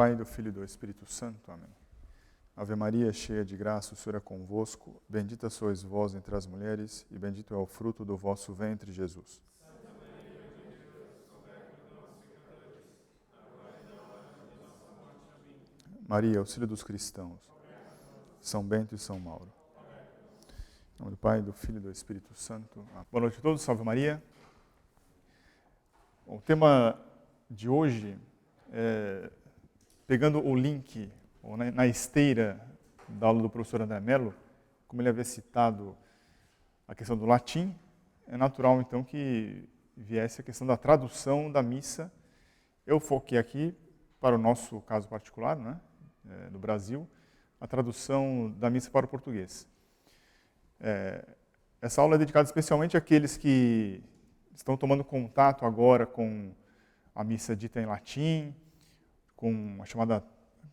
Pai, do Filho e do Espírito Santo. Amém. Ave Maria, cheia de graça, o Senhor é convosco. Bendita sois vós entre as mulheres, e bendito é o fruto do vosso ventre, Jesus. Santa Maria, Mãe de Deus, rogai por nós, pecadores, agora e na hora de nossa morte. Amém. Maria, auxílio dos cristãos. São Bento e São Mauro. Em nome do Pai, do Filho e do Espírito Santo. Boa noite a todos, salve Maria. Bom, o tema de hoje é, pegando o link, ou na esteira da aula do professor André Mello, como ele havia citado a questão do latim, é natural então que viesse a questão da tradução da missa. Eu foquei aqui, para o nosso caso particular, né, no Brasil, a tradução da missa para o português. Essa aula é dedicada especialmente àqueles que estão tomando contato agora com a missa dita em latim, com a chamada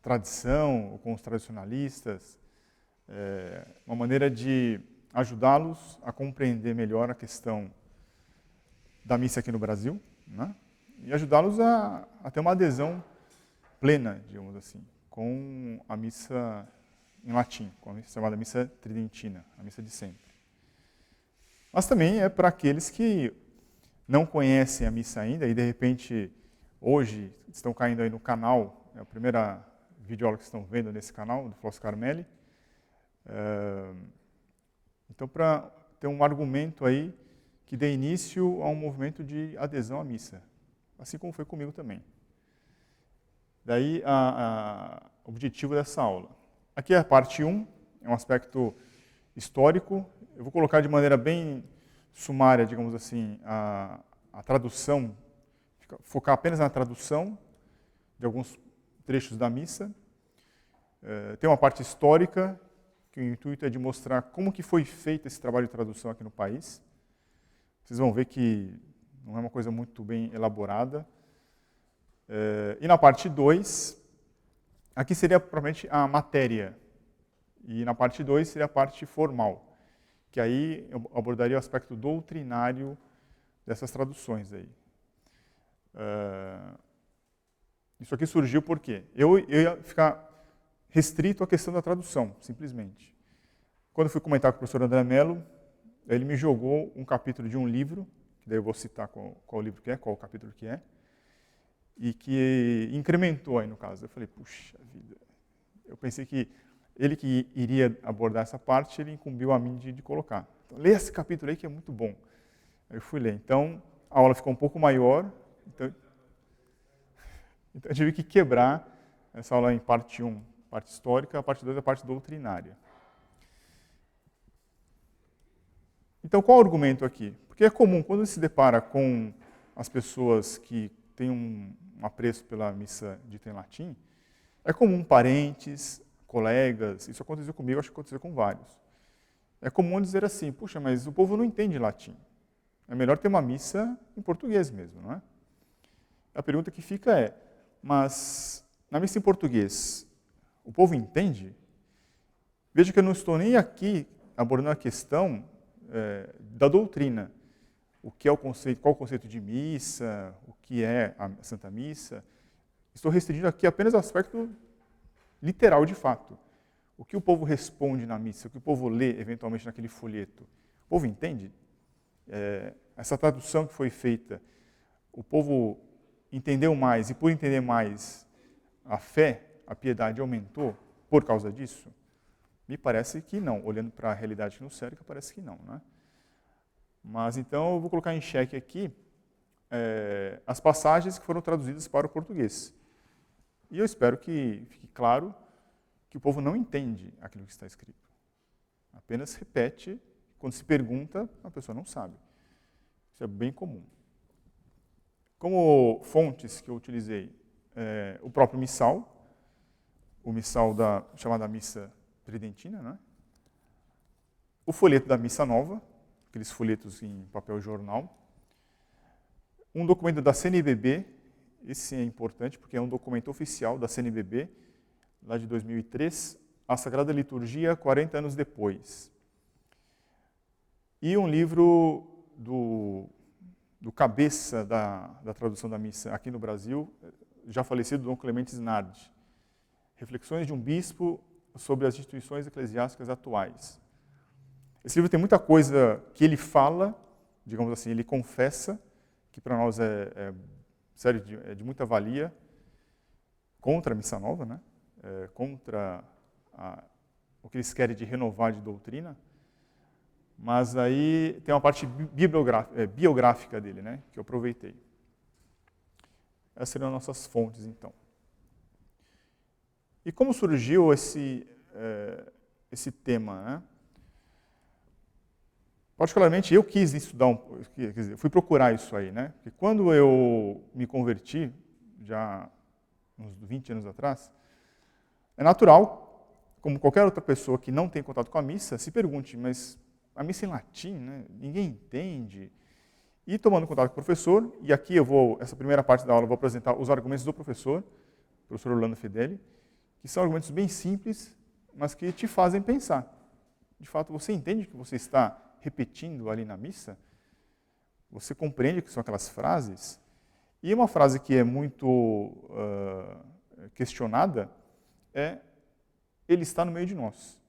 tradição, ou com os tradicionalistas, uma maneira de ajudá-los a compreender melhor a questão da missa aqui no Brasil, né? E ajudá-los a ter uma adesão plena, digamos assim, com a missa em latim, com a chamada missa tridentina, a missa de sempre. Mas também é para aqueles que não conhecem a missa ainda e, de repente, hoje estão caindo aí no canal, é a primeira videoaula que estão vendo nesse canal, do Fausto Carmelli. Então, para ter um argumento aí que dê início a um movimento de adesão à missa, assim como foi comigo também. Daí, o objetivo dessa aula. Aqui é a parte 1, é um aspecto histórico. Eu vou colocar de maneira bem sumária, digamos assim, a tradução, focar apenas na tradução de alguns trechos da missa. Tem uma parte histórica, que o intuito é de mostrar como que foi feito esse trabalho de tradução aqui no país. Vocês vão ver que não é uma coisa muito bem elaborada. E na parte 2, aqui seria provavelmente a matéria. E na parte 2 seria a parte formal, que aí eu abordaria o aspecto doutrinário dessas traduções aí. Isso aqui surgiu por quê? Eu ia ficar restrito à questão da tradução, simplesmente. Quando eu fui comentar com o professor André Mello, ele me jogou um capítulo de um livro, que daí eu vou citar qual livro que é, qual o capítulo que é, e que incrementou aí no caso. Eu falei, puxa vida, eu pensei que ele que iria abordar essa parte, ele incumbiu a mim de colocar. Então, lê esse capítulo aí que é muito bom. Aí eu fui ler. Então, a aula ficou um pouco maior, então eu tive que quebrar essa aula em parte 1, parte histórica, a parte 2 a parte doutrinária. Então, qual é o argumento aqui? Porque é comum, quando se depara com as pessoas que têm um apreço pela missa dita em latim, é comum parentes, colegas, isso aconteceu comigo, acho que aconteceu com vários. É comum dizer assim, puxa, mas o povo não entende latim. É melhor ter uma missa em português mesmo, não é? A pergunta que fica é, mas na missa em português, o povo entende? Veja que eu não estou nem aqui abordando a questão da doutrina. O que é o conceito, qual é o conceito de missa, o que é a Santa Missa. Estou restringindo aqui apenas o aspecto literal de fato. O que o povo responde na missa, o que o povo lê eventualmente naquele folheto. O povo entende? Essa tradução que foi feita, o povo entendeu mais, e por entender mais, a fé, a piedade aumentou por causa disso? Me parece que não. Olhando para a realidade que nos cerca, parece que não, né? Mas então eu vou colocar em xeque aqui as passagens que foram traduzidas para o português. E eu espero que fique claro que o povo não entende aquilo que está escrito. Apenas repete, quando se pergunta, a pessoa não sabe. Isso é bem comum. Como fontes que eu utilizei, o próprio missal, o missal chamada missa tridentina, né? O folheto da missa nova, aqueles folhetos em papel jornal, um documento da CNBB, esse é importante porque é um documento oficial da CNBB, lá de 2003, a Sagrada Liturgia 40 anos depois. E um livro do cabeça da tradução da missa aqui no Brasil, já falecido Dom Clemente Snardi, Reflexões de um Bispo sobre as Instituições Eclesiásticas Atuais. Esse livro tem muita coisa que ele fala, digamos assim, ele confessa, que para nós sério, de muita valia, contra a Missa Nova, né? Contra o que eles querem de renovar de doutrina, mas aí tem uma parte biográfica dele, né? Que eu aproveitei. Essas seriam as nossas fontes, então. E como surgiu esse tema, né? Particularmente, eu quis estudar, quer dizer, fui procurar isso aí, né? Porque quando eu me converti, já uns 20 anos atrás, é natural, como qualquer outra pessoa que não tem contato com a missa, se pergunte, mas a missa em latim, né? Ninguém entende. E tomando contato com o professor, e aqui essa primeira parte da aula, eu vou apresentar os argumentos do professor Orlando Fedeli, que são argumentos bem simples, mas que te fazem pensar. De fato, você entende que você está repetindo ali na missa? Você compreende o que são aquelas frases? E uma frase que é muito questionada é: Ele está no meio de nós.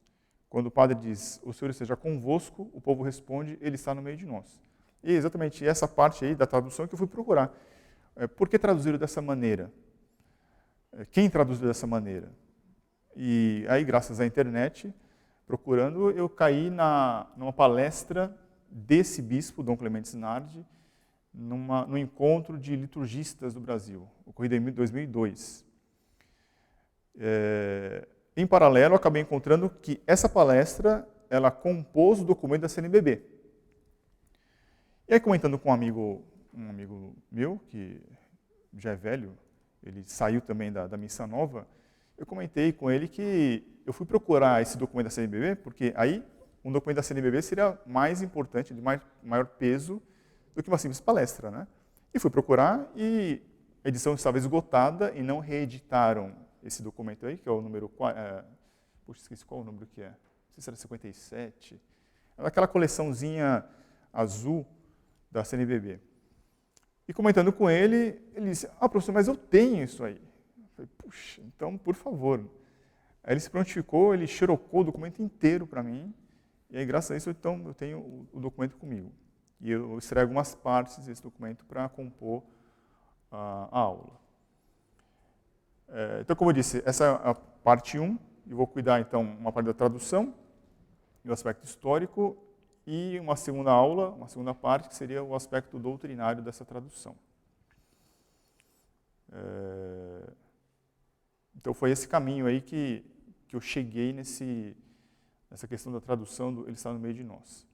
Quando o padre diz, o Senhor esteja convosco, o povo responde, Ele está no meio de nós. E exatamente essa parte aí da tradução que eu fui procurar. Por que traduziram dessa maneira? Quem traduziu dessa maneira? E aí, graças à internet, procurando, eu caí numa palestra desse bispo, Dom Clemente Snardi, no encontro de liturgistas do Brasil, ocorrido em 2002. Em paralelo, eu acabei encontrando que essa palestra, ela compôs o documento da CNBB. E aí, comentando com um amigo meu, que já é velho, ele saiu também da Missa Nova, eu comentei com ele que eu fui procurar esse documento da CNBB, porque aí um documento da CNBB seria mais importante, de maior peso, do que uma simples palestra, né? E fui procurar e a edição estava esgotada e não reeditaram esse documento aí, que é o número... puxa, esqueci qual o número que é. Não sei se era 57. É aquela coleçãozinha azul da CNBB. E comentando com ele, ele disse, professor, mas eu tenho isso aí. Eu falei, puxa, então, por favor. Aí ele se prontificou, ele xerocou o documento inteiro para mim, e aí, graças a isso, então, eu tenho o documento comigo. E eu extraio algumas partes desse documento para compor a aula. Então, como eu disse, essa é a parte 1, eu vou cuidar, então, uma parte da tradução, e o aspecto histórico, e uma segunda aula, uma segunda parte, que seria o aspecto doutrinário dessa tradução. Então, foi esse caminho aí que eu cheguei nessa questão da tradução Ele está no meio de nós.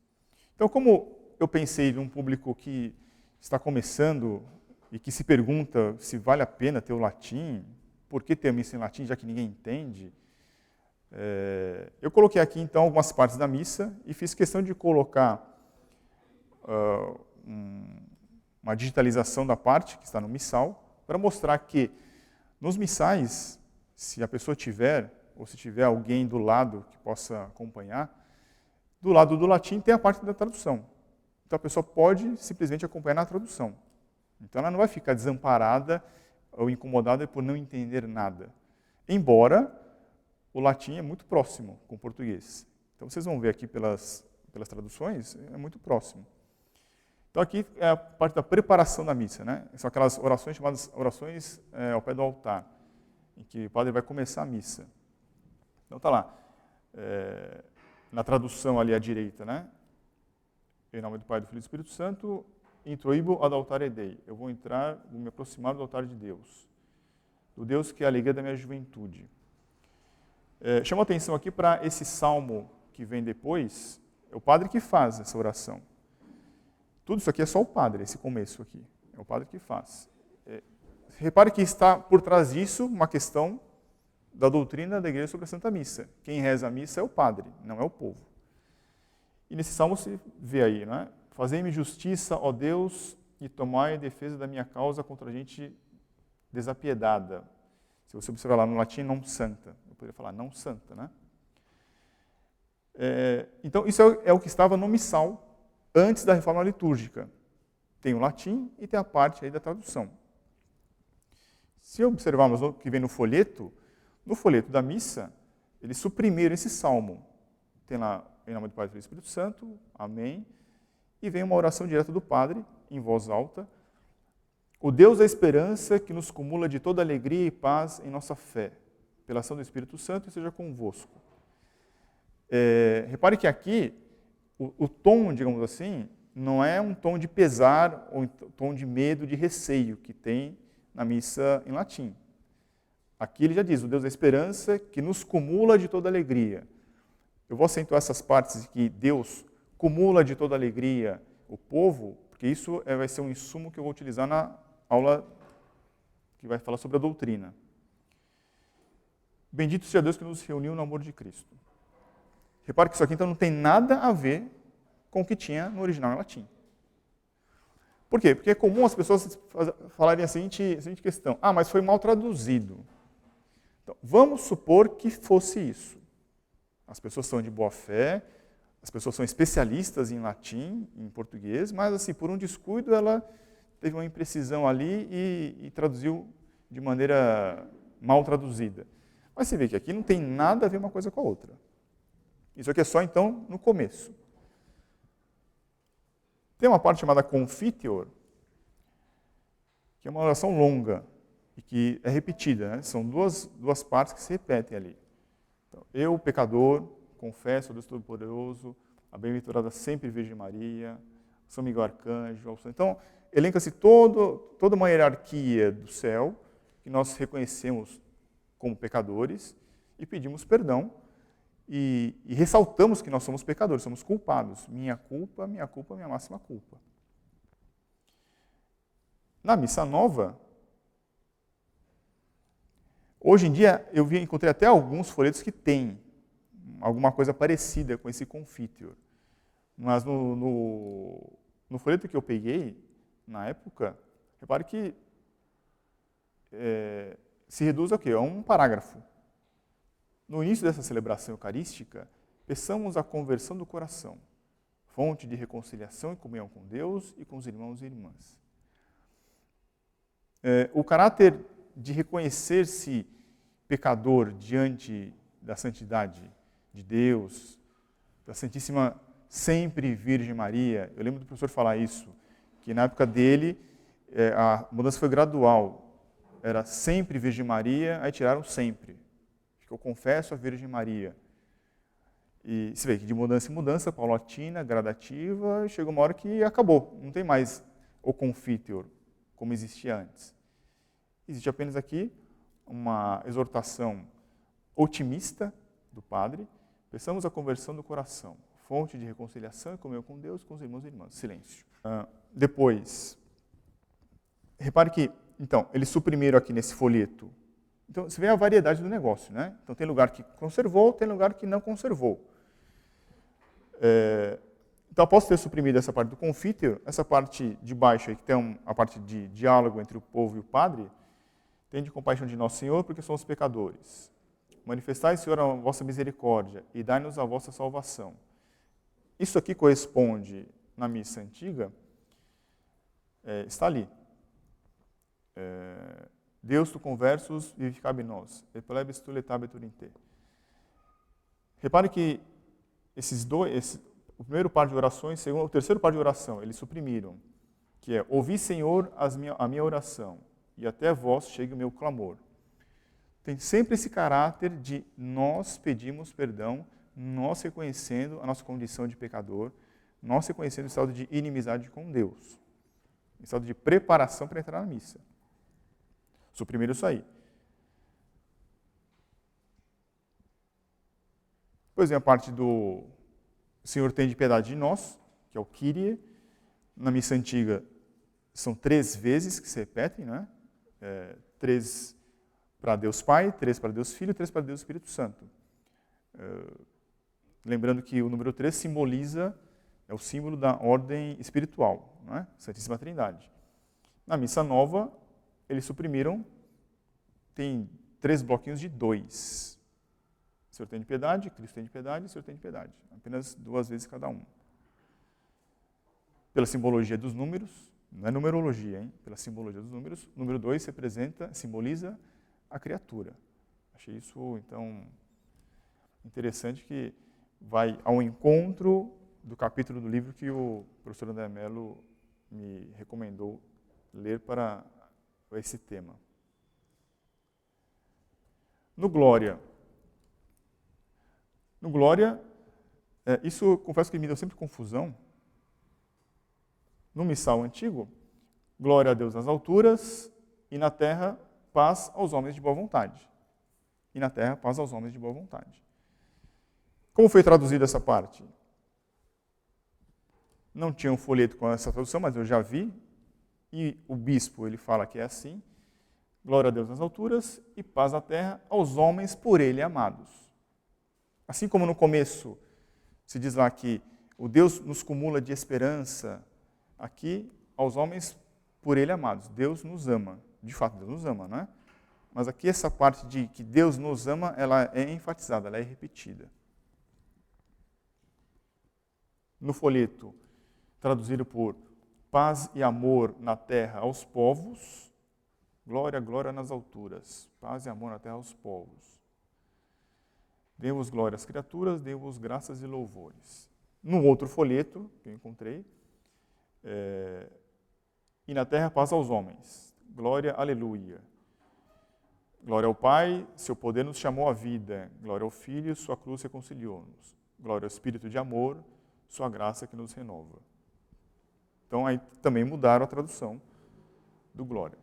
Então, como eu pensei num público que está começando e que se pergunta se vale a pena ter o latim, por que ter a missa em latim, já que ninguém entende, eu coloquei aqui, então, algumas partes da missa e fiz questão de colocar uma digitalização da parte que está no missal, para mostrar que nos missais, se a pessoa tiver, ou se tiver alguém do lado que possa acompanhar, do lado do latim tem a parte da tradução. Então a pessoa pode simplesmente acompanhar na tradução. Então ela não vai ficar desamparada ou incomodada por não entender nada. Embora o latim é muito próximo com o português. Então vocês vão ver aqui pelas traduções, é muito próximo. Então aqui é a parte da preparação da missa, né? São aquelas orações chamadas orações ao pé do altar, em que o padre vai começar a missa. Então está lá, na tradução ali à direita, né? Em nome do Pai, do Filho e do Espírito Santo, introibo ad altare Dei. Eu vou me aproximar do altar de Deus, do Deus que é a alegria da minha juventude. Chama atenção aqui para esse salmo que vem depois, é o padre que faz essa oração. Tudo isso aqui é só o padre, esse começo aqui, é o padre que faz. Repare que está por trás disso uma questão da doutrina da Igreja sobre a Santa Missa. Quem reza a missa é o padre, não é o povo. E nesse salmo se vê aí, né? Fazei-me justiça, ó Deus, e tomai a defesa da minha causa contra a gente desapiedada. Se você observar lá no latim, non santa. Eu poderia falar não santa, né? Então, isso é o que estava no missal antes da reforma litúrgica. Tem o latim e tem a parte aí da tradução. Se observarmos o que vem no folheto, No folheto da missa, eles suprimiram esse salmo. Tem lá, em nome do Pai e do Espírito Santo, amém. E vem uma oração direta do padre, em voz alta. O Deus da esperança que nos cumula de toda alegria e paz em nossa fé, pela ação do Espírito Santo, esteja convosco. Repare que aqui, o tom, digamos assim, não é um tom de pesar ou um tom de medo, de receio que tem na missa em latim. Aqui ele já diz, o Deus da esperança que nos cumula de toda alegria. Eu vou acentuar essas partes de que Deus cumula de toda alegria o povo, porque isso vai ser um insumo que eu vou utilizar na aula que vai falar sobre a doutrina. Bendito seja Deus que nos reuniu no amor de Cristo. Repare que isso aqui então não tem nada a ver com o que tinha no original em latim. Por quê? Porque é comum as pessoas falarem a seguinte questão. Mas foi mal traduzido. Então, vamos supor que fosse isso. As pessoas são de boa fé, as pessoas são especialistas em latim, em português, mas assim, por um descuido ela teve uma imprecisão ali e traduziu de maneira mal traduzida. Mas você vê que aqui não tem nada a ver uma coisa com a outra. Isso aqui é só, então, no começo. Tem uma parte chamada Confiteor, que é uma oração longa e que é repetida. Né? São duas partes que se repetem ali. Então, eu, pecador, confesso ao Deus Todo-Poderoso, a bem-aventurada sempre Virgem Maria, São Miguel Arcanjo. Então, elenca-se toda uma hierarquia do céu que nós reconhecemos como pecadores e pedimos perdão e ressaltamos que nós somos pecadores, somos culpados. Minha culpa, minha máxima culpa. Na Missa Nova, hoje em dia eu encontrei até alguns folhetos que têm alguma coisa parecida com esse Confiteor. Mas no folheto que eu peguei, na época, repare que se reduz a quê? A um parágrafo. No início dessa celebração eucarística, peçamos a conversão do coração, fonte de reconciliação e comunhão com Deus e com os irmãos e irmãs. O caráter de reconhecer-se pecador diante da santidade de Deus, da Santíssima sempre Virgem Maria. Eu lembro do professor falar isso, que na época dele a mudança foi gradual. Era sempre Virgem Maria, aí tiraram sempre. Eu confesso a Virgem Maria. E você vê que de mudança em mudança, paulatina, gradativa, chegou uma hora que acabou. Não tem mais o Confiteor, como existia antes. Existe apenas aqui uma exortação otimista do padre. Peçamos a conversão do coração, fonte de reconciliação e comunhão com Deus, com os irmãos e irmãs. Silêncio. Depois, repare que, então, eles suprimiram aqui nesse folheto. Então, você vê a variedade do negócio, né? Então, tem lugar que conservou, tem lugar que não conservou. Então, após ter suprimido essa parte do Confiteor, essa parte de baixo, aí, que tem a parte de diálogo entre o povo e o padre, tende compaixão de nosso Senhor, porque somos pecadores. Manifestai, Senhor, a vossa misericórdia e dai-nos a vossa salvação. Isso aqui corresponde, na missa antiga, está ali. Deus tu conversus vivificabi nos, et plebis tu letabetur in te. Repare que o primeiro par de orações, o terceiro par de oração, eles suprimiram, que é, ouvi, Senhor, a minha oração, e até vós chegue o meu clamor. Tem sempre esse caráter de nós pedimos perdão, nós reconhecendo a nossa condição de pecador, nós reconhecendo o estado de inimizade com Deus, o estado de preparação para entrar na missa. Suprimiram isso aí. Depois vem a parte do Senhor tem de piedade de nós, que é o Kyrie. Na missa antiga são 3 vezes que se repetem, né? 3 para Deus Pai, 3 para Deus Filho, 3 para Deus Espírito Santo. Lembrando que o número 3 simboliza, é o símbolo da ordem espiritual, né? Santíssima Trindade. Na Missa Nova, eles suprimiram, tem 3 bloquinhos de 2. O Senhor tem de piedade, Cristo tem de piedade, o Senhor tem de piedade. Apenas 2 vezes cada um. Pela simbologia dos números, não é numerologia, hein? Pela simbologia dos números, o número 2 simboliza a criatura. Achei isso, então, interessante, que vai ao encontro do capítulo do livro que o professor André Mello me recomendou ler para esse tema. No Glória. No Glória, isso, confesso que me deu sempre confusão. No missal antigo, glória a Deus nas alturas, e na terra, paz aos homens de boa vontade. E na terra, paz aos homens de boa vontade. Como foi traduzida essa parte? Não tinha um folheto com essa tradução, mas eu já vi. E o bispo, ele fala que é assim: glória a Deus nas alturas e paz na terra aos homens por ele amados. Assim como no começo se diz lá que o Deus nos cumula de esperança, aqui aos homens por ele amados. Deus nos ama. De fato, Deus nos ama, não é? Mas aqui essa parte de que Deus nos ama, ela é enfatizada, ela é repetida. No folheto, traduzido por paz e amor na terra aos povos, glória, glória nas alturas, paz e amor na terra aos povos. Dê-vos glória às criaturas, dê-vos graças e louvores. No outro folheto que eu encontrei, e na terra paz aos homens, glória, aleluia. Glória ao Pai, seu poder nos chamou à vida. Glória ao Filho, sua cruz reconciliou-nos. Glória ao Espírito de amor, sua graça que nos renova. Então, aí também mudaram a tradução do glória.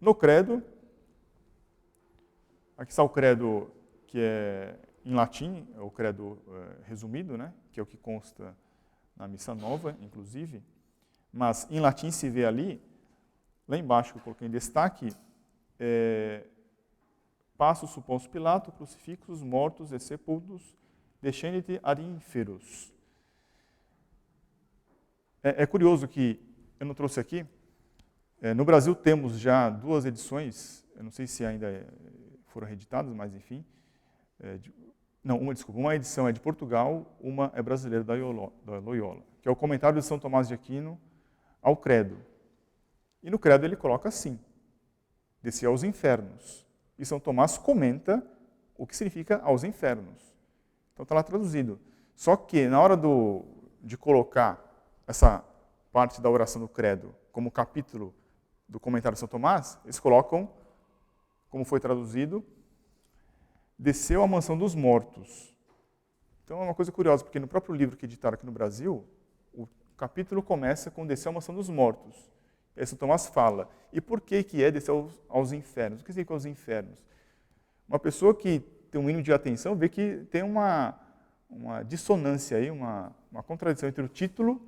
No credo, aqui está o credo que é em latim, é o credo resumido, né, que é o que consta na missa nova, inclusive. Mas em latim se vê ali, lá embaixo que eu coloquei em destaque, passus supponsus Pilato, crucifixos, mortos e sepultus, descendit ad inferos. É curioso que eu não trouxe aqui. No Brasil temos já 2 edições, eu não sei se ainda foram reeditadas, mas enfim. Uma edição é de Portugal, uma é brasileira da Loyola, que é o comentário de São Tomás de Aquino ao credo. E no credo ele coloca assim: descer aos infernos. E São Tomás comenta o que significa aos infernos. Então está lá traduzido. Só que na hora de colocar essa parte da oração do credo como capítulo do comentário de São Tomás, eles colocam, como foi traduzido, desceu à mansão dos mortos. Então é uma coisa curiosa, porque no próprio livro que editaram aqui no Brasil, o capítulo começa com desceu à mansão dos mortos. E aí São Tomás fala, e por que é descer aos infernos? O que significa aos infernos? Uma pessoa que tem um mínimo de atenção vê que tem uma dissonância aí, uma contradição entre o título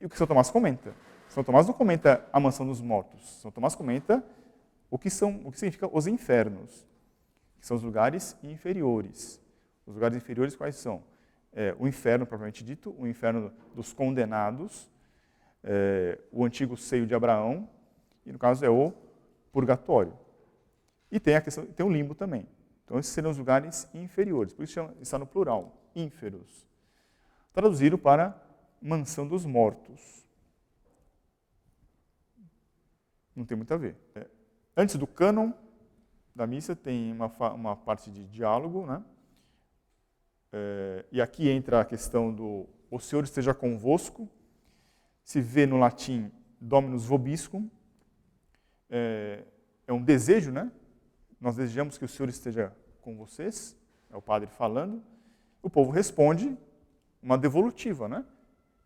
e o que São Tomás comenta. São Tomás não comenta a mansão dos mortos. São Tomás comenta o que significa os infernos, que são os lugares inferiores. Os lugares inferiores quais são? O inferno, propriamente dito, o inferno dos condenados, o antigo seio de Abraão, e no caso é o purgatório. E tem o limbo também. Então esses seriam os lugares inferiores, por isso está no plural, ínferos. Traduzido para mansão dos mortos. Não tem muito a ver. Antes do cânon da missa tem uma parte de diálogo, né? E aqui entra a questão do o Senhor esteja convosco. Se vê no latim Dominus vobiscum. É um desejo, né? Nós desejamos que o Senhor esteja com vocês. É o padre falando. O povo responde uma devolutiva, né?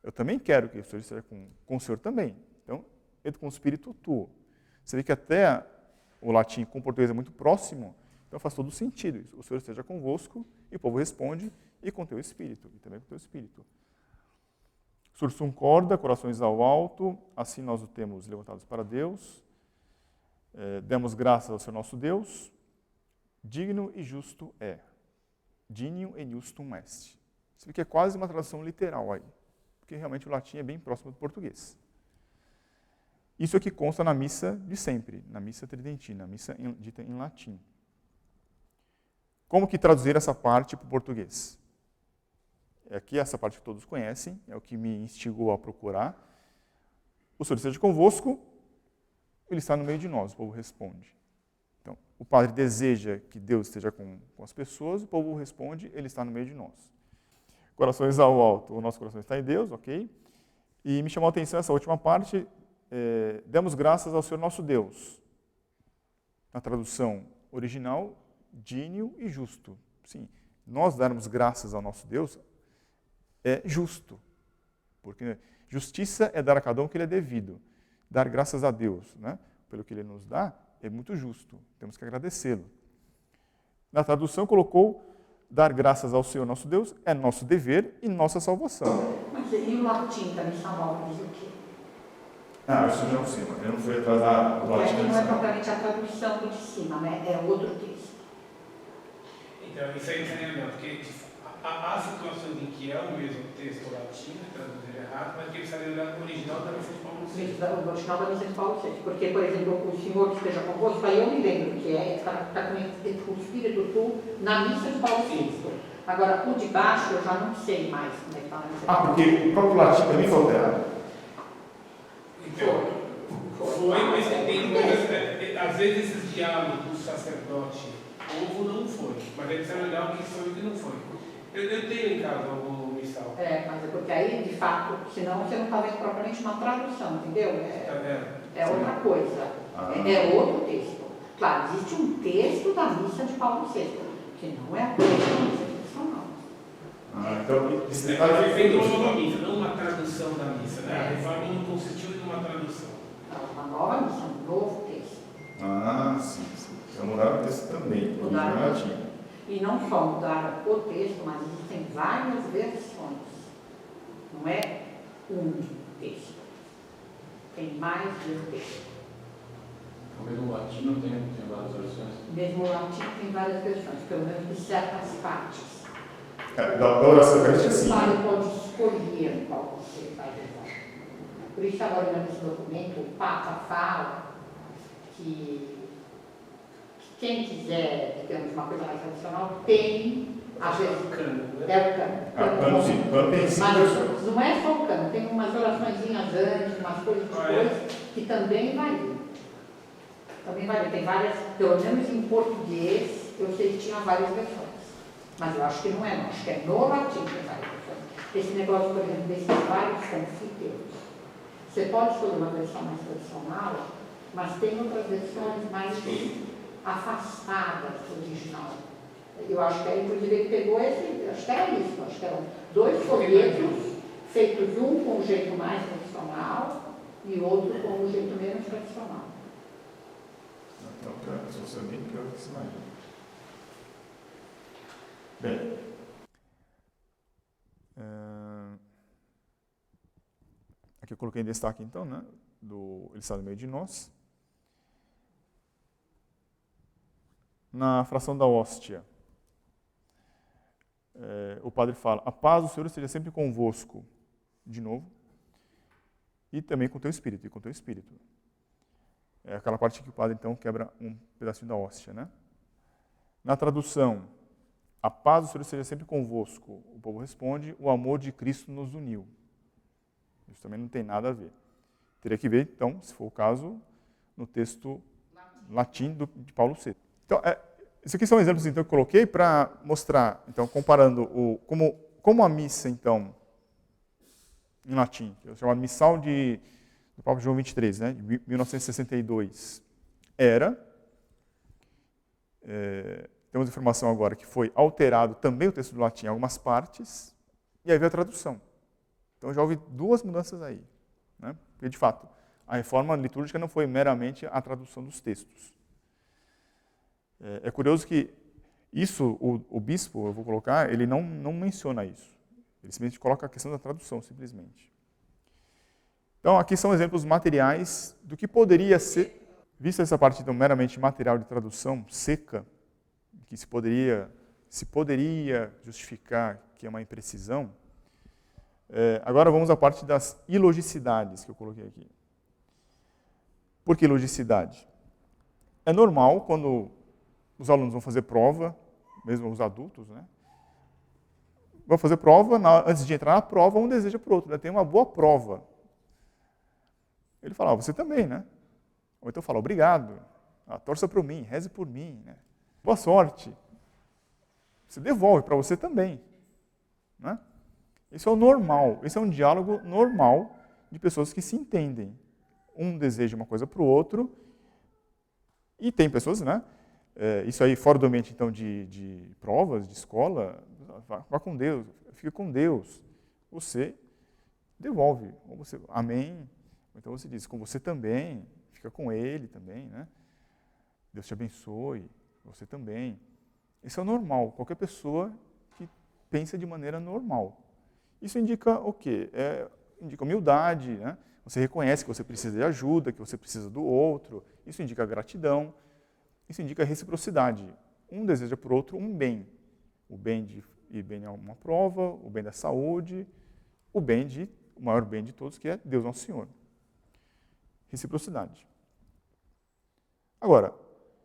Eu também quero que o Senhor esteja com o Senhor também. Então, et com o Espírito tuo. Você vê que até o latim com o português é muito próximo, então faz todo sentido isso. O Senhor esteja convosco, e o povo responde, e com teu Espírito, e também com teu Espírito. Sursum corda, corações ao alto, assim nós o temos levantados para Deus. Demos graças ao Senhor nosso Deus, digno e justo é. Dignum et justum est. Você vê que é quase uma tradução literal aí, porque realmente o latim é bem próximo do português. Isso aqui consta na missa de sempre, na missa tridentina, na missa dita em latim. Como que traduzir essa parte para o português? Aqui essa parte que todos conhecem, é o que me instigou a procurar. O Senhor esteja convosco, ele está no meio de nós, o povo responde. Então, o padre deseja que Deus esteja com as pessoas, o povo responde, ele está no meio de nós. Corações ao alto, o nosso coração está em Deus, ok? E me chamou a atenção essa última parte, demos graças ao Senhor nosso Deus. Na tradução original, digno e justo. Sim, nós darmos graças ao nosso Deus é justo. Porque justiça é dar a cada um o que lhe é devido. Dar graças a Deus, né, pelo que Ele nos dá, é muito justo. Temos que agradecê-lo. Na tradução colocou, dar graças ao Senhor nosso Deus é nosso dever e nossa salvação. Mas e o latim da missão nova diz o quê? Isso já não sei, mas eu não fui atrás do latim. Não é propriamente a tradução do de cima, né? É outro texto. Então, isso aí é legal, porque há situações em que é o mesmo texto latino, traduzir errado, mas que ele sai olhar o original da missão de Paulo VI. O original da missão de Paulo VI. Porque, por exemplo, o Senhor esteja convosco, aí eu me lembro que está com o Espírito tu na missa de Paulo VI. Agora, o de baixo eu já não sei mais como é que está na missa de Paulo VI. Porque o próprio latim também foi alterado. Foi, mas tem às vezes esses diálogos do sacerdote, povo não foi, mas eles são legal que foi e que não foi. Eu tenho em casa o missal. Mas é porque aí, de fato, senão você não está vendo propriamente uma tradução, entendeu? É outra coisa. É outro texto. Claro, existe um texto da missa de Paulo VI, que não é a coisa da missa tradicional. Então, esse detalhe foi feito uma nova missa, não uma tradução da missa, né? A reforma não consistiu em uma tradução. Uma nova missa, um novo texto. Sim. Então mudaram o texto também. Mudaram o texto. E não só mudaram o texto, mas existem várias versões. Não é um texto. Tem mais de um texto. O mesmo latino tem várias versões? Mesmo o latino tem várias versões, pelo menos de certas partes. Da oração eucarística, sim. O padre pode escolher qual você vai rezar. Por isso, agora nesse documento, o Papa fala que quem quiser, digamos, uma coisa mais tradicional, tem a versão. O cano. Mas não é só o cano, tem umas oraçõezinhas antes, umas coisas depois, que também vai vir. Tem várias, pelo menos em português, eu sei que tinha várias versões. Mas eu acho que não é, não. Acho que é no latim que vai. Esse negócio, por exemplo, desses vários confíteros, você pode escolher uma versão mais tradicional, mas tem outras versões mais afastadas do original. Eu acho que aí, inclusive, ele pegou esse, acho que era isso, acho que eram 2 folhetos, feitos um com o jeito mais tradicional e outro com o jeito menos tradicional. Então, se você bem pior que se imagina. Bem, aqui eu coloquei em destaque, então, né, Ele está no meio de nós. Na fração da hóstia, o padre fala, a paz do Senhor esteja sempre convosco, de novo, e também com o teu espírito, É aquela parte que o padre, então, quebra um pedacinho da hóstia, né? Na tradução, a paz do Senhor esteja sempre convosco. O povo responde, o amor de Cristo nos uniu. Isso também não tem nada a ver. Teria que ver, então, se for o caso, no texto latim de Paulo VI. Então, esses aqui são exemplos então, que eu coloquei para mostrar, então, comparando como a missa, então, em latim, que é chamada Missal do Papa João XXIII, né, de 1962, temos informação agora que foi alterado também o texto do latim em algumas partes, e aí veio a tradução. Então já houve 2 mudanças aí. Né? Porque, de fato, a reforma litúrgica não foi meramente a tradução dos textos. É curioso que isso, o bispo, eu vou colocar, ele não menciona isso. Ele simplesmente coloca a questão da tradução, simplesmente. Então, aqui são exemplos materiais do que poderia ser, vista essa parte então, meramente material de tradução, seca, que se poderia justificar que é uma imprecisão. Agora vamos à parte das ilogicidades que eu coloquei aqui. Por que ilogicidade? É normal quando os alunos vão fazer prova, mesmo os adultos, né? Vão fazer prova, antes de entrar na prova, um deseja para o outro, né? Tem uma boa prova. Ele fala, você também, né? Ou então fala, obrigado. torça por mim, reze por mim, né? Boa sorte. Você devolve para você também. Né? Isso é o normal, esse é um diálogo normal de pessoas que se entendem. Um deseja uma coisa para o outro, e tem pessoas, né? Isso aí fora do ambiente então, de provas, de escola, vá com Deus, fica com Deus. Você devolve, ou você, amém. Então você diz, com você também, fica com ele também, né? Deus te abençoe, você também. Isso é normal, qualquer pessoa que pensa de maneira normal. Isso indica o quê? Indica humildade, né? Você reconhece que você precisa de ajuda, que você precisa do outro. Isso indica gratidão, isso indica reciprocidade. Um deseja para o outro um bem. O bem de ir bem a uma prova, o bem da saúde, o maior bem de todos, que é Deus Nosso Senhor. Reciprocidade. Agora,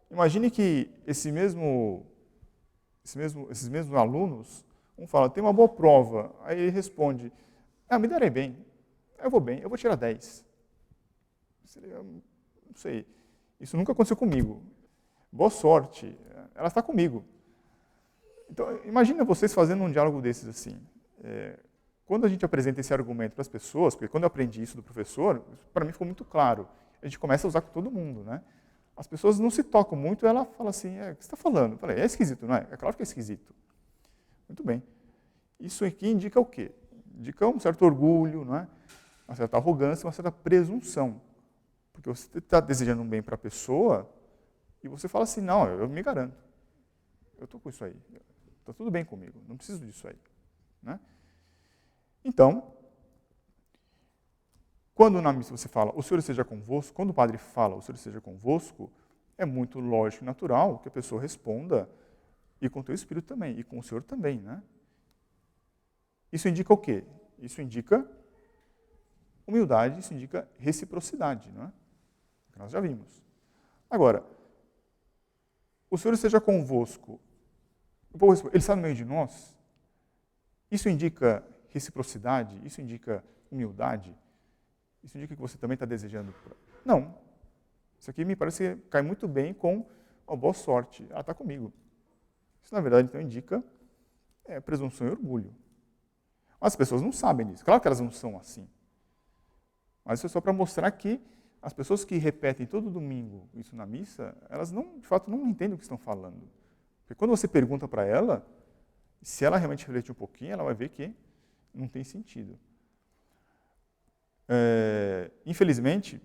imagine que esses mesmos alunos, um fala, tem uma boa prova, aí ele responde, me darei bem, eu vou tirar 10. Não sei, isso nunca aconteceu comigo. Boa sorte, ela está comigo. Então, imagina vocês fazendo um diálogo desses assim. Quando a gente apresenta esse argumento para as pessoas, porque quando eu aprendi isso do professor, para mim ficou muito claro. A gente começa a usar com todo mundo, né? As pessoas não se tocam muito, ela fala assim, o que você está falando? Eu falei, é esquisito, não é? É claro que é esquisito. Muito bem. Isso aqui indica o quê? Indica um certo orgulho, não é? Uma certa arrogância, uma certa presunção. Porque você está desejando um bem para a pessoa e você fala assim, não, eu me garanto. Eu estou com isso aí. Está tudo bem comigo, não preciso disso aí. Né? Então, quando na missa você fala, o Senhor esteja convosco, quando o padre fala, o Senhor esteja convosco, é muito lógico e natural que a pessoa responda, e com o teu espírito também, e com o Senhor também. Né? Isso indica o quê? Isso indica humildade, isso indica reciprocidade, não é? Que nós já vimos. Agora, o Senhor esteja convosco, ele está no meio de nós? Isso indica reciprocidade? Isso indica humildade? Isso indica que você também está desejando? Não. Isso aqui me parece que cai muito bem com a boa sorte. Ela está comigo. Isso, na verdade, então indica presunção e orgulho. Mas as pessoas não sabem disso. Claro que elas não são assim. Mas isso é só para mostrar que as pessoas que repetem todo domingo isso na missa, elas não, de fato não entendem o que estão falando. Porque quando você pergunta para ela, se ela realmente refletir um pouquinho, ela vai ver que não tem sentido. Infelizmente,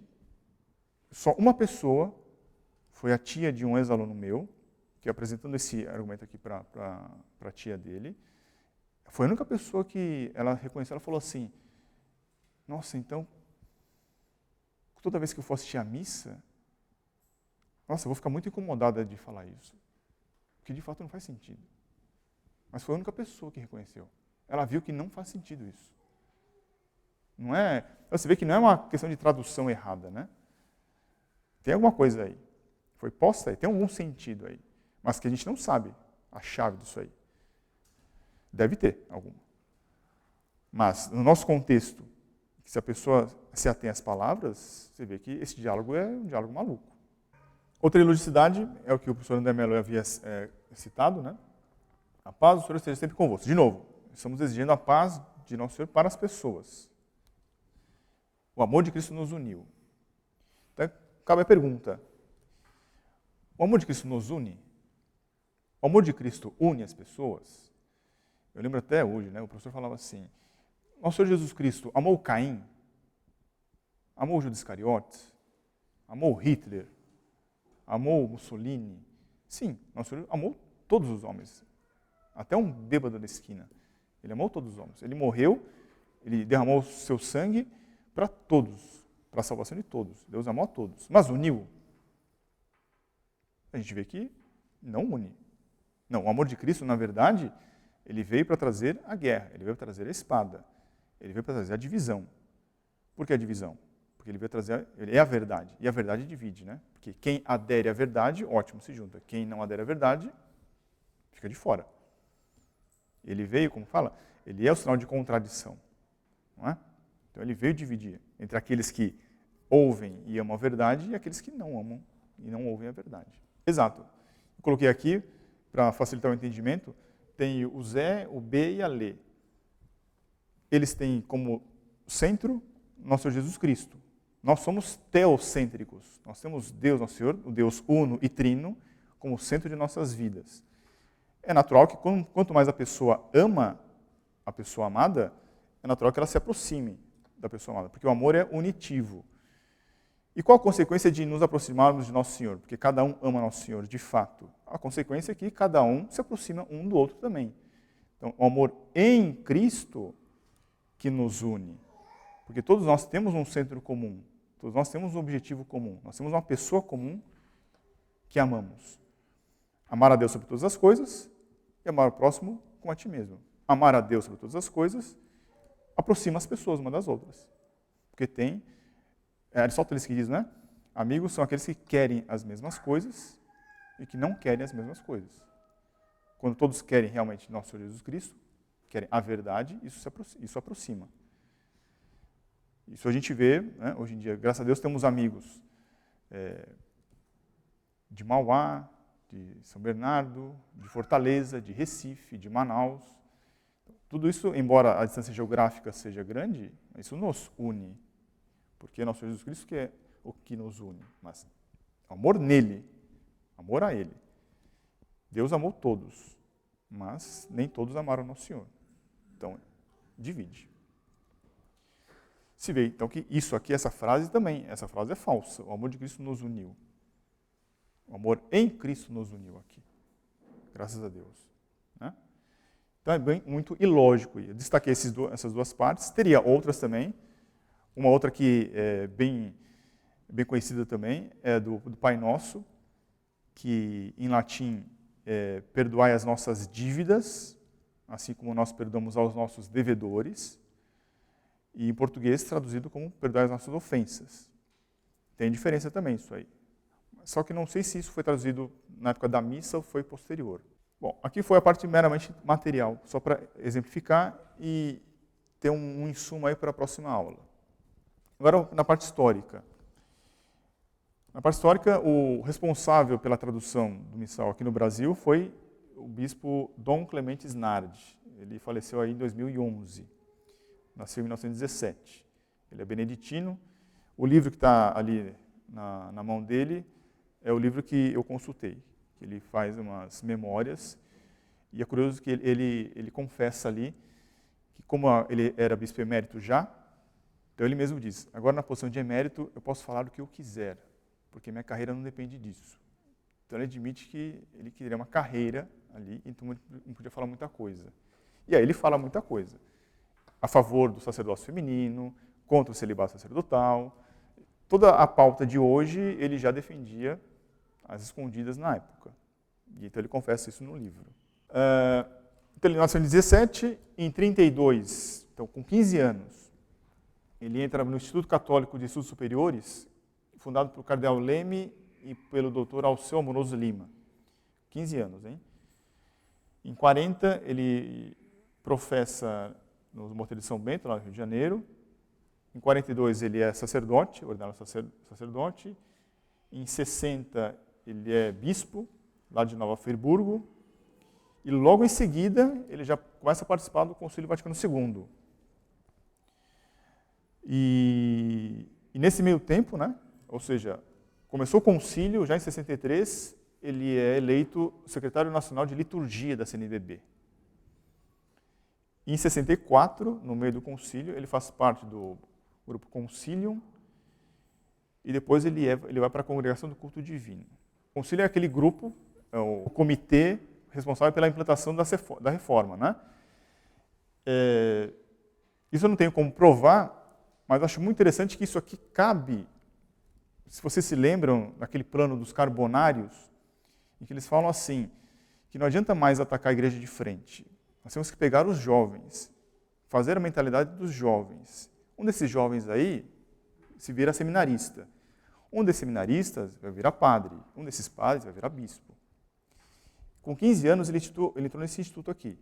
só uma pessoa, foi a tia de um ex-aluno meu, que apresentando esse argumento aqui para a tia dele, foi a única pessoa que ela reconheceu, ela falou assim, nossa, então, toda vez que eu for assistir a missa, nossa, eu vou ficar muito incomodada de falar isso. Porque de fato não faz sentido. Mas foi a única pessoa que reconheceu. Ela viu que não faz sentido isso. Não é, você vê que não é uma questão de tradução errada, né? Tem alguma coisa aí. Foi posta aí, tem algum sentido aí. Mas que a gente não sabe a chave disso aí. Deve ter alguma. Mas, no nosso contexto, se a pessoa se atém às palavras, você vê que esse diálogo é um diálogo maluco. Outra ilogicidade é o que o professor André Mello havia citado, né? A paz do Senhor esteja sempre convosco. De novo, estamos exigindo a paz de Nosso Senhor para as pessoas. O amor de Cristo nos uniu. Então, cabe a pergunta, o amor de Cristo nos une? O amor de Cristo une as pessoas? Eu lembro até hoje, né? O professor falava assim, Nosso Senhor Jesus Cristo amou Caim? Amou o Judas Iscariotes? Amou Hitler? Amou Mussolini? Sim, Nosso Senhor amou todos os homens. Até um bêbado da esquina. Ele amou todos os homens. Ele morreu, ele derramou o seu sangue para todos, para a salvação de todos. Deus amou a todos. Mas uniu? A gente vê que não une. Não, o amor de Cristo, na verdade, ele veio para trazer a guerra, ele veio para trazer a espada, ele veio para trazer a divisão. Por que a divisão? Porque ele veio trazer, ele é a verdade, e a verdade divide, né? Porque quem adere à verdade, ótimo, se junta. Quem não adere à verdade, fica de fora. Ele veio, como fala, ele é o sinal de contradição, não é? Então ele veio dividir entre aqueles que ouvem e amam a verdade e aqueles que não amam e não ouvem a verdade. Exato. Eu coloquei aqui, para facilitar o entendimento, tem o Zé, o B e a Lê. Eles têm como centro nosso Senhor Jesus Cristo. Nós somos teocêntricos. Nós temos Deus, nosso Senhor, o Deus uno e trino, como centro de nossas vidas. É natural que quanto mais a pessoa ama a pessoa amada, é natural que ela se aproxime da pessoa amada, porque o amor é unitivo. E qual a consequência de nos aproximarmos de Nosso Senhor? Porque cada um ama Nosso Senhor, de fato. A consequência é que cada um se aproxima um do outro também. Então, o amor em Cristo que nos une. Porque todos nós temos um centro comum, todos nós temos um objetivo comum, nós temos uma pessoa comum que amamos. Amar a Deus sobre todas as coisas e amar o próximo como a ti mesmo. Amar a Deus sobre todas as coisas aproxima as pessoas umas das outras. Porque tem, Aristóteles que diz, né? Amigos são aqueles que querem as mesmas coisas e que não querem as mesmas coisas. Quando todos querem realmente nosso Senhor Jesus Cristo, querem a verdade, isso aproxima. Isso a gente vê, né, hoje em dia, graças a Deus, temos amigos de Mauá, de São Bernardo, de Fortaleza, de Recife, de Manaus. Tudo isso, embora a distância geográfica seja grande, isso nos une. Porque é nosso Jesus Cristo que é o que nos une. Mas amor nele, amor a Ele. Deus amou todos, mas nem todos amaram nosso Senhor. Então, divide. Se vê, então, que isso aqui, essa frase também, essa frase é falsa. O amor de Cristo nos uniu. O amor em Cristo nos uniu aqui. Graças a Deus. Né? Então, é bem, muito ilógico. Eu destaquei essas duas partes. Teria outras também. Uma outra que é bem conhecida também é do Pai Nosso, que em latim é perdoai as nossas dívidas, assim como nós perdoamos aos nossos devedores. E em português traduzido como perdoai as nossas ofensas. Tem diferença também isso aí. Só que não sei se isso foi traduzido na época da missa ou foi posterior. Bom, aqui foi a parte meramente material, só para exemplificar e ter um insumo aí para a próxima aula. Agora, na parte histórica. Na parte histórica, o responsável pela tradução do missal aqui no Brasil foi o bispo Dom Clemente Snardi. Ele faleceu aí em 2011. Nasceu em 1917. Ele é beneditino. O livro que está ali na mão dele é o livro que eu consultei. Ele faz umas memórias. E é curioso que ele confessa ali que, como ele era bispo emérito já, então ele mesmo diz, agora na posição de emérito eu posso falar o que eu quiser, porque minha carreira não depende disso. Então ele admite que ele queria uma carreira ali, então ele não podia falar muita coisa. E aí ele fala muita coisa. A favor do sacerdócio feminino, contra o celibato sacerdotal. Toda a pauta de hoje ele já defendia às escondidas na época. E então ele confessa isso no livro. Então ele nasceu em 17, em 32, então com 15 anos, ele entra no Instituto Católico de Estudos Superiores, fundado pelo cardeal Leme e pelo doutor Alceu Amoroso Lima. 15 anos, hein? Em 40, ele professa no Mosteiro de São Bento, lá no Rio de Janeiro. Em 42, ele é sacerdote, ordenado sacerdote. Em 60, ele é bispo, lá de Nova Friburgo. E logo em seguida, ele já começa a participar do Concílio Vaticano II. E nesse meio tempo, né, ou seja, começou o concílio, já em 63, ele é eleito secretário nacional de liturgia da CNBB. Em 64, no meio do concílio, ele faz parte do grupo Concilium e depois ele vai para a Congregação do Culto Divino. O concílio é aquele grupo, é o comitê responsável pela implantação da reforma. Né? Isso eu não tenho como provar, mas acho muito interessante que isso aqui cabe, se vocês se lembram daquele plano dos carbonários, em que eles falam assim, que não adianta mais atacar a igreja de frente. Nós temos que pegar os jovens, fazer a mentalidade dos jovens. Um desses jovens aí se vira seminarista. Um desses seminaristas vai virar padre. Um desses padres vai virar bispo. Com 15 anos ele entrou nesse instituto aqui.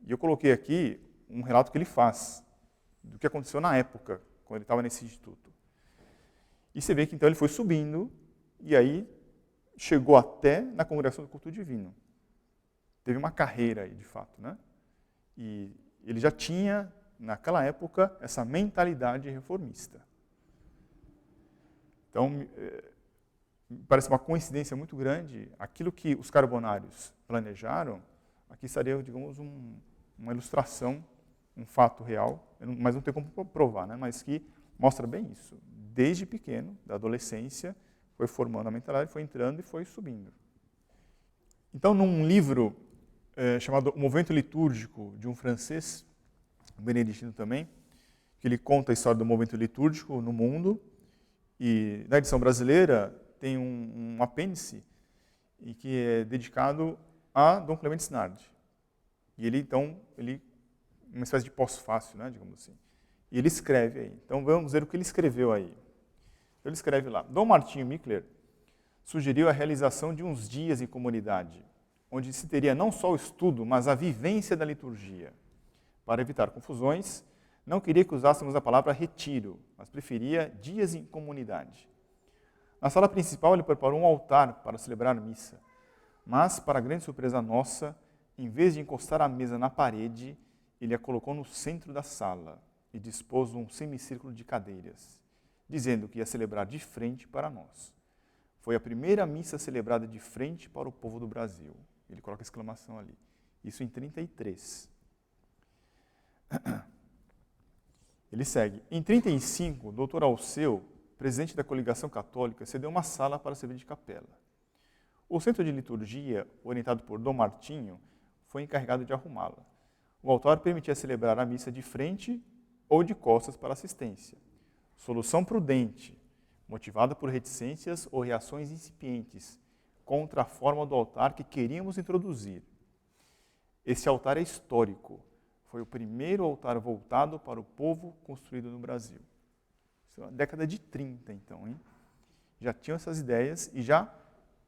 E eu coloquei aqui um relato que ele faz do que aconteceu na época, quando ele estava nesse instituto. E você vê que então ele foi subindo, e aí chegou até na Congregação do Culto Divino. Teve uma carreira aí, de fato, né? E ele já tinha, naquela época, essa mentalidade reformista. Então, me parece uma coincidência muito grande. Aquilo que os carbonários planejaram, aqui estaria, digamos, uma ilustração, um fato real, mas não tem como provar, né? Mas que mostra bem isso. Desde pequeno, da adolescência, foi formando a mentalidade, foi entrando e foi subindo. Então, num livro chamado O Movimento Litúrgico, de um francês, beneditino também, que ele conta a história do movimento litúrgico no mundo, e na edição brasileira tem um apêndice e que é dedicado a Dom Clemente Snardi. E ele, então, uma espécie de pós-fácil, né, digamos assim. E ele escreve aí. Então, vamos ver o que ele escreveu aí. Então, ele escreve lá. Dom Martinho Michler sugeriu a realização de uns dias em comunidade, onde se teria não só o estudo, mas a vivência da liturgia. Para evitar confusões, não queria que usássemos a palavra retiro, mas preferia dias em comunidade. Na sala principal, ele preparou um altar para celebrar missa, mas, para grande surpresa nossa, em vez de encostar a mesa na parede, ele a colocou no centro da sala e dispôs um semicírculo de cadeiras, dizendo que ia celebrar de frente para nós. Foi a primeira missa celebrada de frente para o povo do Brasil. Ele coloca exclamação ali. Isso em 33. Ele segue. Em 35, o doutor Alceu, presidente da coligação católica, cedeu uma sala para servir de capela. O centro de liturgia, orientado por Dom Martinho, foi encarregado de arrumá-la. O altar permitia celebrar a missa de frente ou de costas para assistência. Solução prudente, motivada por reticências ou reações incipientes contra a forma do altar que queríamos introduzir. Esse altar é histórico. Foi o primeiro altar voltado para o povo construído no Brasil. Isso é na década de 30, então, hein? Já tinham essas ideias e já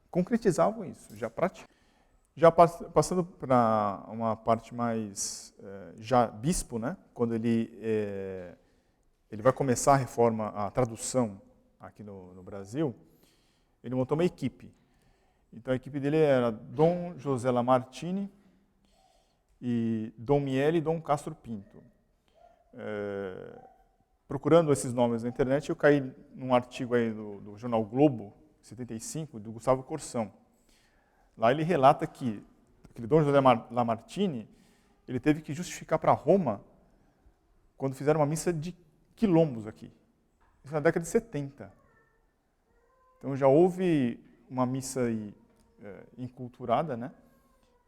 concretizavam isso, já praticavam. Já passando para uma parte mais, já bispo, né? Quando ele vai começar a reforma, a tradução aqui no Brasil, ele montou uma equipe. Então a equipe dele era Dom José Lamartine, e Dom Miele e Dom Castro Pinto. Procurando esses nomes na internet, eu caí num artigo aí do jornal Globo, 75, do Gustavo Corsão. Lá ele relata que aquele Dom José Lamartine, ele teve que justificar para Roma quando fizeram uma missa de quilombos aqui. Isso na década de 70. Então já houve uma missa aí, enculturada, né?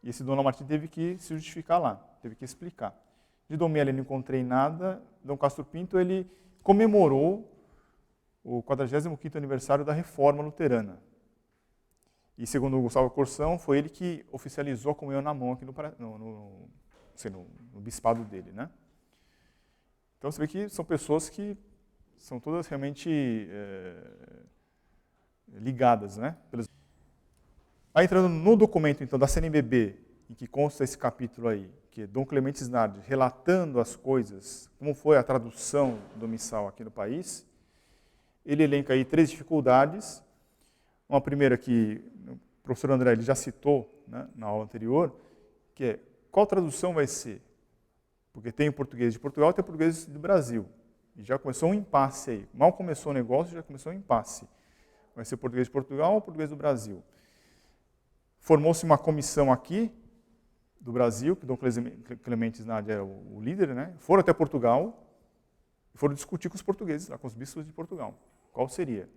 E esse Dom Lamartine teve que se justificar lá, teve que explicar. De Dom Miele não encontrei nada. Dom Castro Pinto, ele comemorou o 45º aniversário da Reforma Luterana. E segundo o Gustavo Corsão, foi ele que oficializou a comunhão na mão aqui no bispado dele, né? Então você vê que são pessoas que são todas realmente ligadas, né? Aí entrando no documento então da CNBB, em que consta esse capítulo aí, que é Dom Clemente Snardi relatando as coisas, como foi a tradução do missal aqui no país, ele elenca aí 3 dificuldades. Uma primeira que o professor André ele já citou, né, na aula anterior, que é qual tradução vai ser? Porque tem o português de Portugal e tem o português do Brasil. E já começou um impasse aí. Mal começou o negócio, já começou um impasse. Vai ser o português de Portugal ou o português do Brasil? Formou-se uma comissão aqui do Brasil, que Dom Clemente Snardi era o líder, né? Foram até Portugal e foram discutir com os portugueses, lá, com os bispos de Portugal. Qual seria?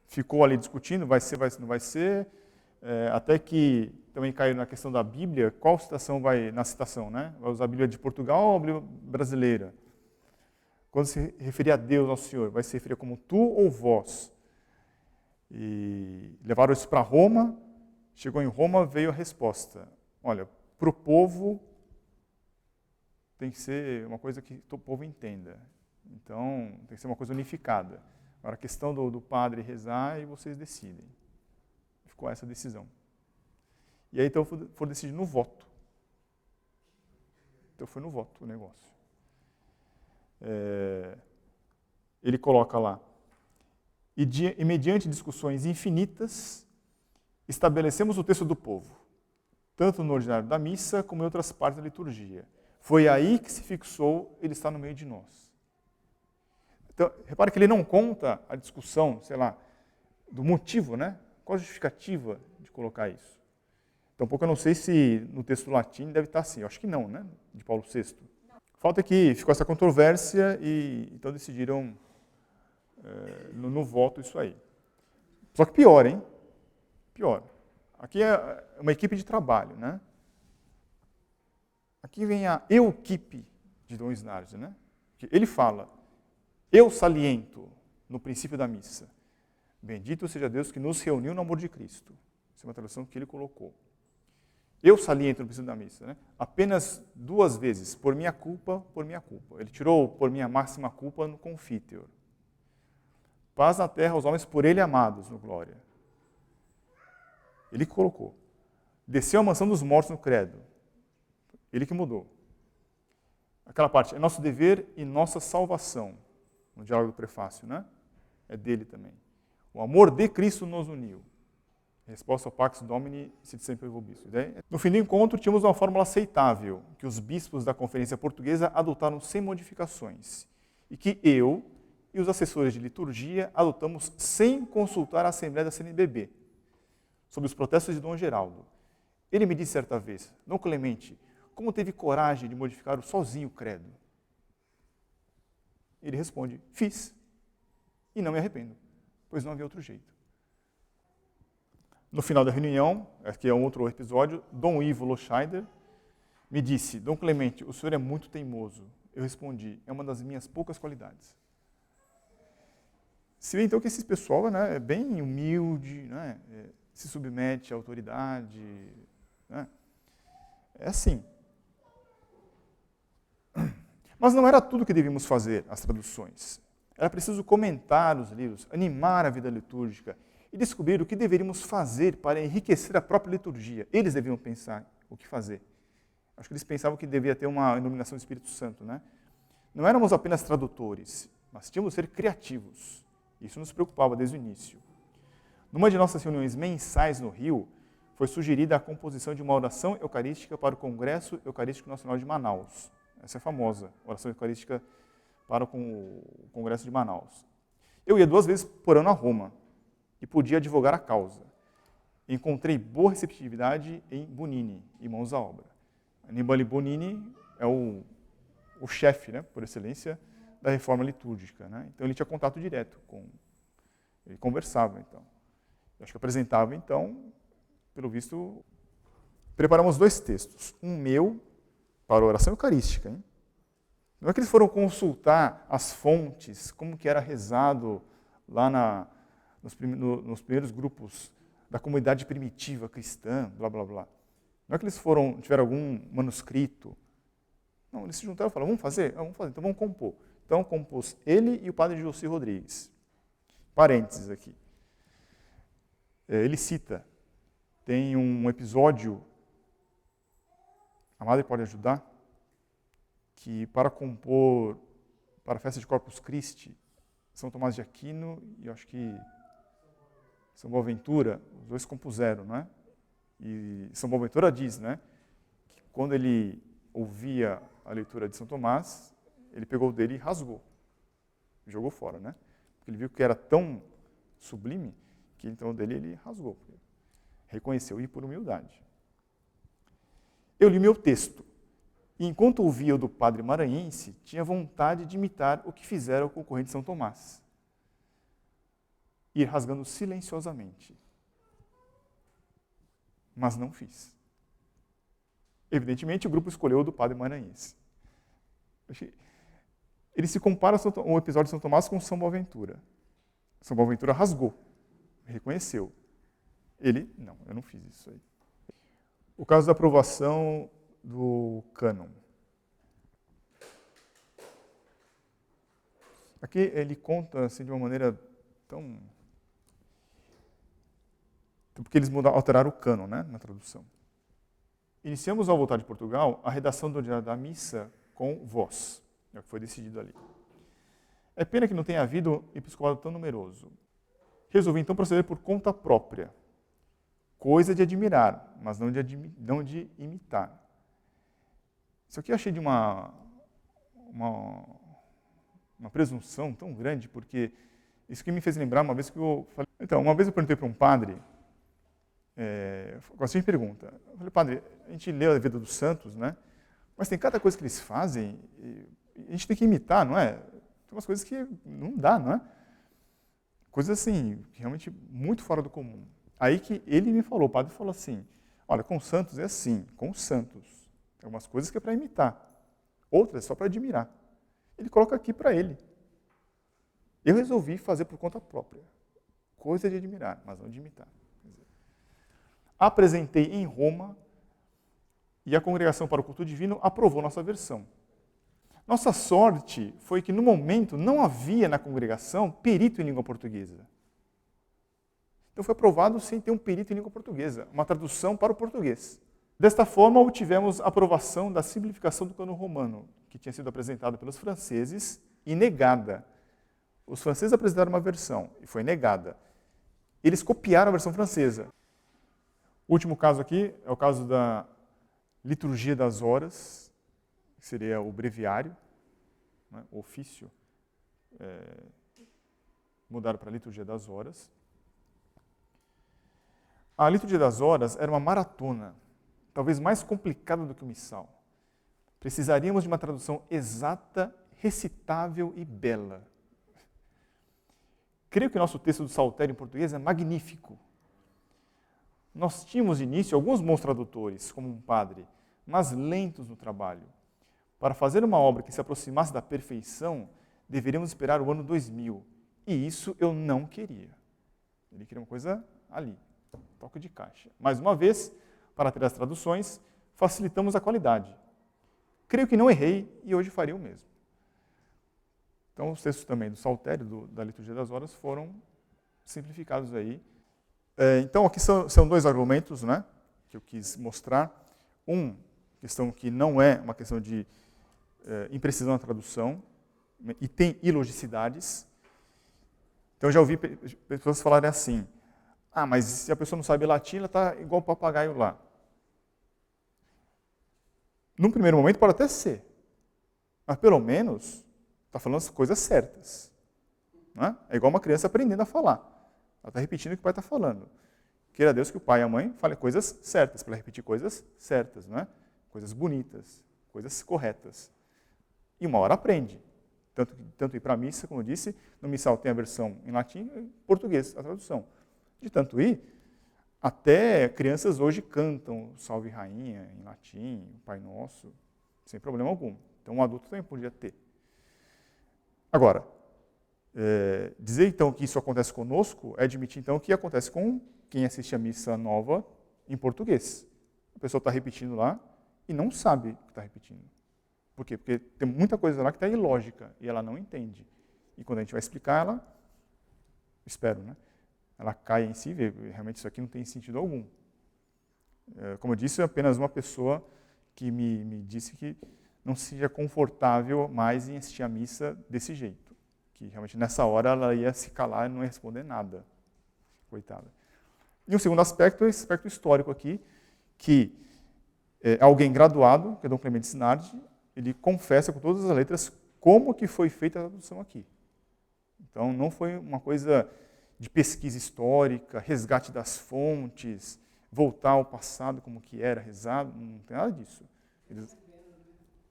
Ficou ali discutindo, vai ser, não vai ser, até que também caiu na questão da Bíblia, qual citação vai, na citação, né? Vai usar a Bíblia de Portugal ou a Bíblia brasileira? Quando se referir a Deus, ao Senhor, vai se referir como tu ou vós? E levaram isso para Roma, chegou em Roma, veio a resposta. Olha, para o povo tem que ser uma coisa que o povo entenda. Então, tem que ser uma coisa unificada. Agora, a questão do padre rezar e vocês decidem. Ficou essa decisão. E aí, então, foi decidido no voto. Então, foi no voto o negócio. Ele coloca lá. e mediante discussões infinitas, estabelecemos o texto do povo, tanto no ordinário da missa como em outras partes da liturgia. Foi aí que se fixou ele está no meio de nós. Então, repare que ele não conta a discussão, sei lá, do motivo, né? Qual a justificativa de colocar isso? Tampouco eu não sei se no texto latim deve estar assim, eu acho que não, né? De Paulo VI. O fato é que ficou essa controvérsia e então decidiram no voto isso aí. Só que pior, hein? Pior. Aqui é uma equipe de trabalho, né? Aqui vem a equipe de Dom Snardi, né? Ele fala, eu saliento no princípio da missa, bendito seja Deus que nos reuniu no amor de Cristo. Essa é uma tradução que ele colocou. Eu saliento no princípio da missa, né? Apenas 2 vezes, por minha culpa, por minha culpa. Ele tirou por minha máxima culpa no Confiteor. Paz na terra aos homens por ele amados, no Glória. Ele que colocou. Desceu à mansão dos mortos no credo. Ele que mudou. Aquela parte, é nosso dever e nossa salvação. No diálogo do prefácio, né? É dele também. O amor de Cristo nos uniu. Resposta ao Pax Domini sit semper vobiscum. No fim do encontro, tínhamos uma fórmula aceitável, que os bispos da Conferência Portuguesa adotaram sem modificações, e que eu e os assessores de liturgia adotamos sem consultar a Assembleia da CNBB, sob os protestos de Dom Geraldo. Ele me disse certa vez, Dom Clemente, como teve coragem de modificar sozinho o credo? Ele responde, fiz, e não me arrependo, pois não havia outro jeito. No final da reunião, aqui é um outro episódio, Dom Ivo Loscheider me disse, Dom Clemente, o senhor é muito teimoso. Eu respondi, é uma das minhas poucas qualidades. Se vê então que esse pessoal, né, é bem humilde, né, se submete à autoridade. Né, é assim. Mas não era tudo que devíamos fazer, as traduções. Era preciso comentar os livros, animar a vida litúrgica, e descobrir o que deveríamos fazer para enriquecer a própria liturgia. Eles deviam pensar o que fazer. Acho que eles pensavam que devia ter uma iluminação do Espírito Santo, né? Não éramos apenas tradutores, mas tínhamos que ser criativos. Isso nos preocupava desde o início. Numa de nossas reuniões mensais no Rio, foi sugerida a composição de uma oração eucarística para o Congresso Eucarístico Nacional de Manaus. Essa é a famosa oração eucarística para o Congresso de Manaus. Eu ia 2 vezes por ano a Roma, e podia advogar a causa. Encontrei boa receptividade em Bonini, e mãos à obra. Annibale Bonini é o chefe, né, por excelência, da reforma litúrgica. Né? Então ele tinha contato direto com... Ele conversava, então. Eu acho que apresentava, então, pelo visto, preparamos 2 textos. Um meu, para a oração eucarística. Hein? Não é que eles foram consultar as fontes, como que era rezado lá nos primeiros grupos da comunidade primitiva cristã, blá, blá, blá. Não é que eles tiveram algum manuscrito. Não, eles se juntaram e falaram, vamos fazer? Vamos fazer, então vamos compor. Então compôs ele e o padre José Rodrigues. Parênteses aqui. Ele cita, tem um episódio, a Madre pode ajudar, que para compor, para a festa de Corpus Christi, São Tomás de Aquino e eu acho que São Boaventura, os 2 compuseram, né? E São Boaventura diz, né, que quando ele ouvia a leitura de São Tomás, ele pegou o dele e rasgou, jogou fora, né? Porque ele viu que era tão sublime que então o dele ele rasgou, reconheceu e por humildade. Eu li meu texto e enquanto ouvia o do padre maranhense, tinha vontade de imitar o que fizeram com o concorrente de São Tomás. Ir rasgando silenciosamente. Mas não fiz. Evidentemente, o grupo escolheu o do padre maranhense. Ele se compara o episódio de São Tomás com São Boaventura. São Boaventura rasgou, reconheceu. Ele, não, eu não fiz isso aí. O caso da aprovação do cânon. Aqui ele conta assim, de uma maneira tão... Porque eles alteraram o cânon, né, na tradução. Iniciamos, ao voltar de Portugal, a redação do Diário da Missa com voz. É o que foi decidido ali. É pena que não tenha havido episcopado tão numeroso. Resolvi então proceder por conta própria. Coisa de admirar, mas não de imitar. Isso aqui eu achei de uma presunção tão grande, porque isso que me fez lembrar uma vez que eu falei... Então, uma vez eu perguntei para um padre, com a seguinte pergunta. Eu falei, padre, a gente lê a vida dos santos, né? Mas tem cada coisa que eles fazem, e a gente tem que imitar, não é? Tem umas coisas que não dá, não é? Coisas assim, realmente muito fora do comum. Aí que ele me falou, o padre falou assim, olha, com os santos é assim, com os santos. Tem algumas coisas que é para imitar, outras é só para admirar. Ele coloca aqui para ele. Eu resolvi fazer por conta própria. Coisa de admirar, mas não de imitar. Apresentei em Roma e a Congregação para o Culto Divino aprovou nossa versão. Nossa sorte foi que, no momento, não havia na congregação perito em língua portuguesa. Então foi aprovado sem ter um perito em língua portuguesa, uma tradução para o português. Desta forma, obtivemos a aprovação da simplificação do cânon romano, que tinha sido apresentada pelos franceses e negada. Os franceses apresentaram uma versão e foi negada. Eles copiaram a versão francesa. O último caso aqui é o caso da liturgia das horas, que seria o breviário, né, o ofício, mudaram para a liturgia das horas. A liturgia das horas era uma maratona, talvez mais complicada do que o missal. Precisaríamos de uma tradução exata, recitável e bela. Creio que o nosso texto do Saltério em português é magnífico. Nós tínhamos de início alguns bons tradutores, como um padre, mas lentos no trabalho. Para fazer uma obra que se aproximasse da perfeição, deveríamos esperar o ano 2000. E isso eu não queria. Ele queria uma coisa ali, toque de caixa. Mais uma vez, para ter as traduções, facilitamos a qualidade. Creio que não errei e hoje faria o mesmo. Então, os textos também do Saltério, da Liturgia das Horas, foram simplificados aí. Então, aqui são dois argumentos, né, que eu quis mostrar. Questão que não é uma questão de imprecisão na tradução, e tem ilogicidades. Então, eu já ouvi pessoas falarem assim, mas se a pessoa não sabe latim, ela está igual o papagaio lá. Num primeiro momento pode até ser, mas pelo menos está falando as coisas certas. Não é? É igual uma criança aprendendo a falar. Ela está repetindo o que o pai está falando. Queira Deus que o pai e a mãe falem coisas certas, para repetir coisas certas, não é? Coisas bonitas, coisas corretas. E uma hora aprende. Tanto ir para a missa, como eu disse, no missal tem a versão em latim e em português, a tradução. De tanto ir, até crianças hoje cantam Salve Rainha em latim, Pai Nosso, sem problema algum. Então um adulto também podia ter. Agora, dizer então que isso acontece conosco é admitir então que acontece com quem assiste a missa nova em português. A pessoa está repetindo lá e não sabe o que está repetindo. Por quê? Porque tem muita coisa lá que está ilógica e ela não entende. E quando a gente vai explicar, ela, espero, né? Ela cai em si e vê, realmente isso aqui não tem sentido algum. Como eu disse, é apenas uma pessoa que me disse que não se sentia confortável mais em assistir a missa desse jeito. Que realmente nessa hora ela ia se calar e não ia responder nada. Coitada. E o segundo aspecto é esse aspecto histórico aqui, que alguém graduado, que é Dom Clemente Snardi, ele confessa com todas as letras como que foi feita a tradução aqui. Então não foi uma coisa de pesquisa histórica, resgate das fontes, voltar ao passado como que era rezado, não tem nada disso.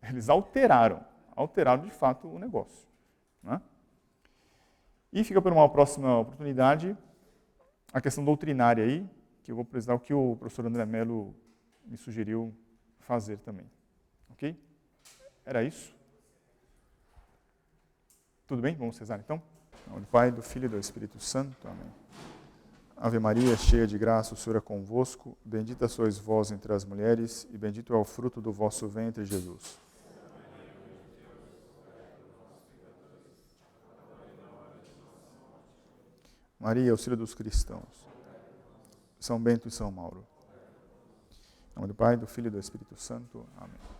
Eles alteraram de fato o negócio. Né? E fica para uma próxima oportunidade a questão doutrinária aí, que eu vou apresentar o que o professor André Mello me sugeriu fazer também. Ok? Era isso? Tudo bem? Vamos rezar então? Em nome do Pai, do Filho e do Espírito Santo. Amém. Ave Maria, cheia de graça, o Senhor é convosco. Bendita sois vós entre as mulheres, e bendito é o fruto do vosso ventre, Jesus. Maria, auxílio dos cristãos. São Bento e São Mauro. Em nome do Pai, do Filho e do Espírito Santo. Amém.